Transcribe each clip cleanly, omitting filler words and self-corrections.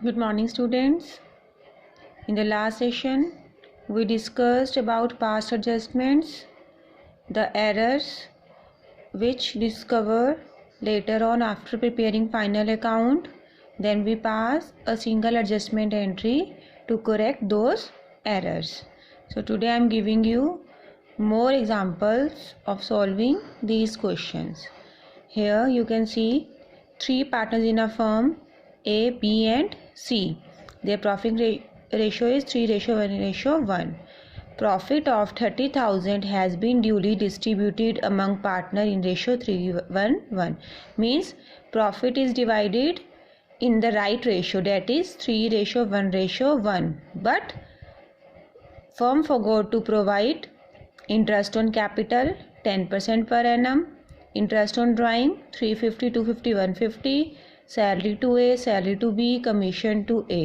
Good morning, students. In the last session, we discussed about past adjustments, the errors which discover later on after preparing final account. Then we pass a single adjustment entry to correct those errors. So today I am giving you more examples of solving these questions. Here you can see three partners in a firm A, B and C. Their profit ratio is 3:1:1. Profit of 30,000 has been duly distributed among partner in ratio 3:1:1. Means profit is divided in the right ratio, that is 3:1:1. But firm forgot to provide interest on capital 10% per annum, interest on drawing 350, 250, 150, salary to A, salary to B, commission to A.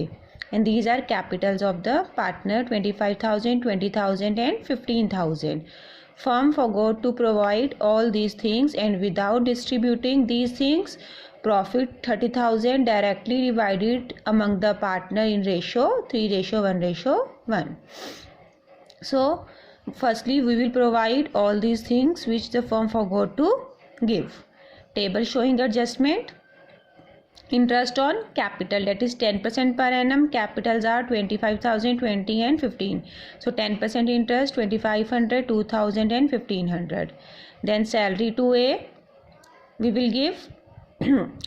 And these are capitals of the partner 25,000, 20,000 and 15,000. Firm forgot to provide all these things, and without distributing these things, profit 30,000 directly divided among the partner in ratio 3:1:1. So firstly we will provide all these things which the firm forgot to give. Table showing adjustment. Interest on capital, that is 10% per annum. Capitals are 25,000, 20 and 15. So 10% interest 2,500, 2,000 and 1,500. Then salary to A, we will give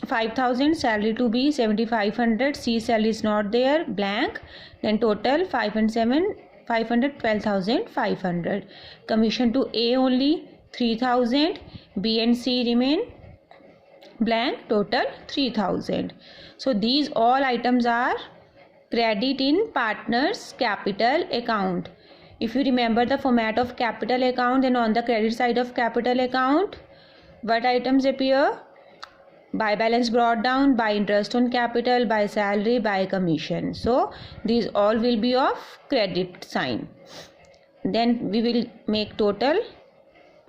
5,000. Salary to B 7,500. C salary is not there, blank. Then total 5 and 7, 500, 12,500. Commission to A only 3,000. B and C remain blank, total 3,000. So these all items are credit in partners capital account. If you remember the format of capital account, then on the credit side of capital account, what items appear? By balance brought down, by interest on capital, by salary, by commission. So these all will be of credit sign. Then we will make total.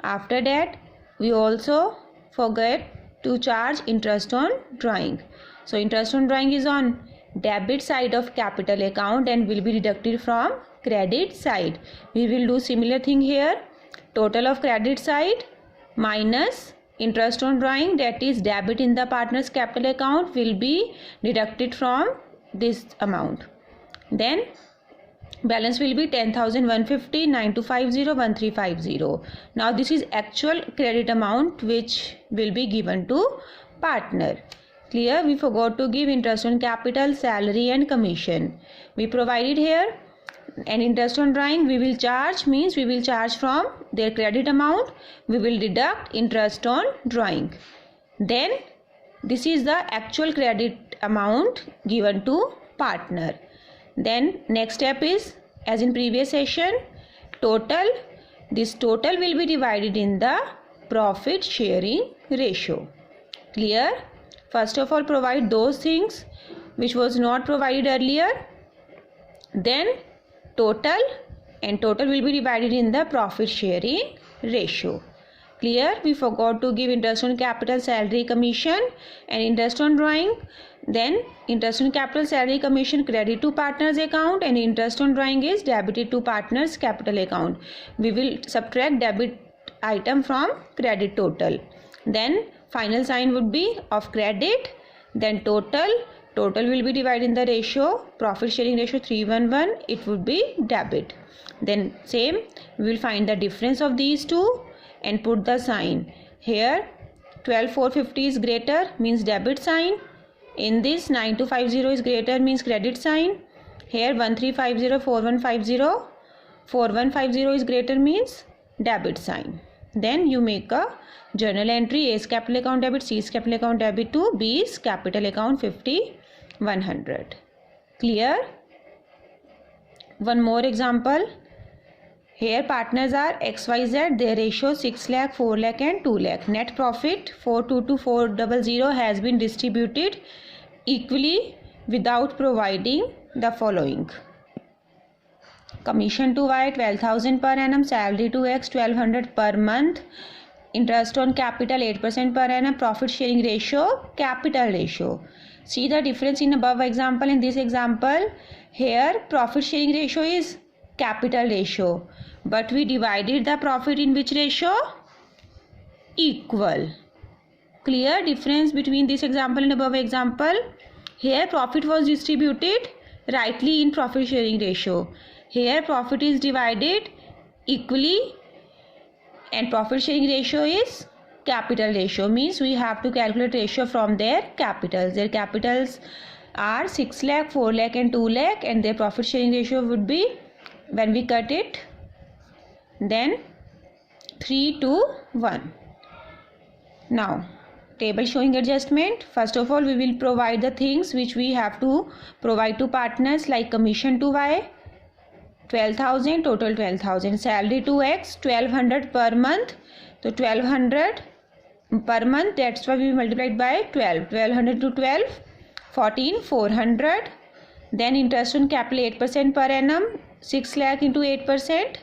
After that we also forget to charge interest on drawing. So interest on drawing is on debit side of capital account and will be deducted from credit side. We will do similar thing here. Total of credit side minus interest on drawing, that is debit in the partner's capital account, will be deducted from this amount. Then balance will be 10,150, 9250, 1350. Now this is actual credit amount which will be given to partner. Clear? We forgot to give interest on capital, salary and commission. We provided here. And interest on drawing we will charge, means we will charge from their credit amount. We will deduct interest on drawing. Then this is the actual credit amount given to partner. Then next step is, as in previous session, total. This total will be divided in the profit sharing ratio. Clear? First of all, provide those things which was not provided earlier. Then total, and total will be divided in the profit sharing ratio. Clear? We forgot to give interest on capital, salary, commission and interest on drawing. Then interest on capital, salary, commission credit to partners account, and interest on drawing is debited to partners capital account. We will subtract debit item from credit total. Then final sign would be of credit. Then total will be divided in the ratio, profit sharing ratio 3:1:1, it would be debit. Then same, we will find the difference of these two and put the sign. Here 12,450 is greater, means debit sign. In this 9250 is greater, means credit sign. Here 1350, 4150, 4150 is greater, means debit sign. Then you make a journal entry. A's capital account debit, C's capital account debit to B's capital account 50,100. Clear? One more example. Here partners are XYZ, their ratio 6 lakh, 4 lakh and 2 lakh. Net profit 422,400 has been distributed equally without providing the following. Commission to Y 12,000 per annum, salary to X 1,200 per month, interest on capital 8% per annum, profit sharing ratio, capital ratio. See the difference in above example and this example. Here profit sharing ratio is capital ratio, but we divided the profit in which ratio? Equal. Clear difference between this example and above example? Here profit was distributed rightly in profit sharing ratio. Here profit is divided equally and profit sharing ratio is capital ratio, means we have to calculate ratio from their capitals. Their capitals are 6 lakh, 4 lakh and 2 lakh, and their profit sharing ratio would be, when we cut it, then 3:1. Now table showing adjustment. First of all, we will provide the things which we have to provide to partners, like commission to Y 12,000, total 12,000, salary to X 1,200 per month, so 1,200 per month, that's why we multiplied by 12. 1,200 to 12, 14,400. Then interest on capital 8% per annum, 6 lakh into 8%,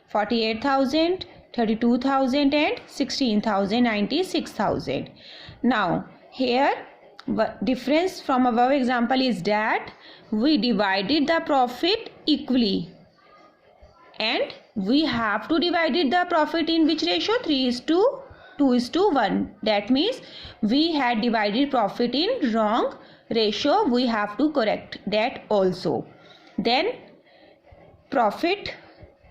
48,000, 32,000 and 16,000, 96,000. Now here difference from above example is that we divided the profit equally, and we have to divide the profit in which ratio? 3:2:1. That means we had divided profit in wrong ratio. We have to correct that also. Then profit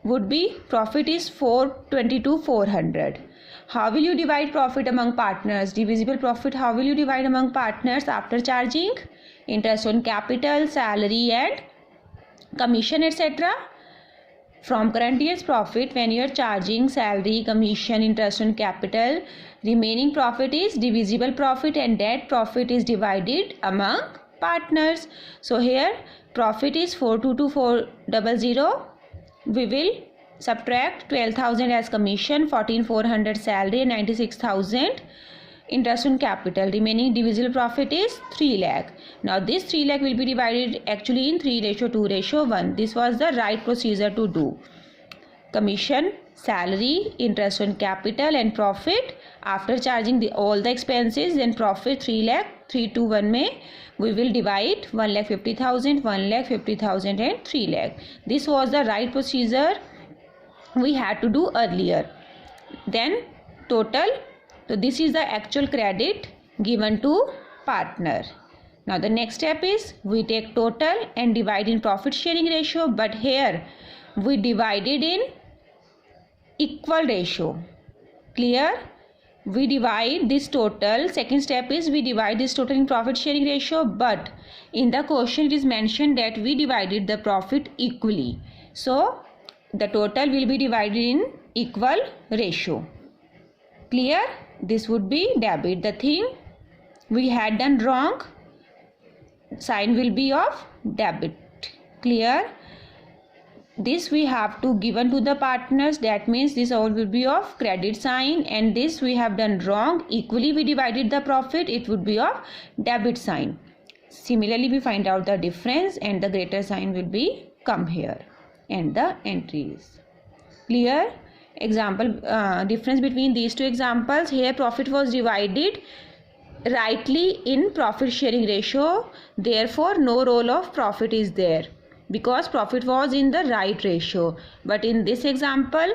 would be, profit is 422,400. How will you divide profit among partners? Divisible profit, how will you divide among partners after charging interest on capital, salary and commission, etc.? From current year's profit, when you are charging salary, commission, interest on capital, remaining profit is divisible profit, and that profit is divided among partners. So here profit is 422,400. We will subtract 12,000 as commission, 14,400 salary and 96,000 interest on capital. Remaining divisible profit is 3 lakh. Now this 3 lakh will be divided actually in 3:2:1. This was the right procedure to do. Commission, salary, interest on capital and profit after charging all the expenses, then profit 3 lakh. 3:1 में we will divide 1,50,000, 1,50,000 and 3 lakh. This was the right procedure we had to do earlier. Then total, so this is the actual credit given to partner. Now the next step is we take total and divide in profit sharing ratio, but here we divided in equal ratio. Clear? We divide this total. Second step is we divide this total in profit sharing ratio, but in the question it is mentioned that we divided the profit equally. So the total will be divided in equal ratio. Clear? This would be debit. The thing we had done wrong, sign will be of debit. Clear? This we have to given to the partners, that means this all will be of credit sign, and this we have done wrong, equally we divided the profit, it would be of debit sign. Similarly we find out the difference and the greater sign will be come here and the entries. Clear? Example, difference between these two examples. Here profit was divided rightly in profit sharing ratio, therefore no role of profit is there because profit was in the right ratio. But in this example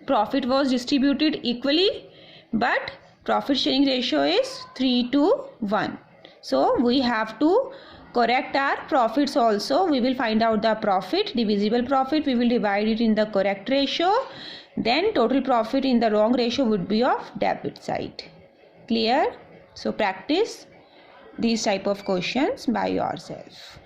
profit was distributed equally, but profit sharing ratio is 3:1. So we have to correct our profits also. We will find out the profit, divisible profit, we will divide it in the correct ratio. Then total profit in the wrong ratio would be of debit side. Clear? So practice these type of questions by yourself.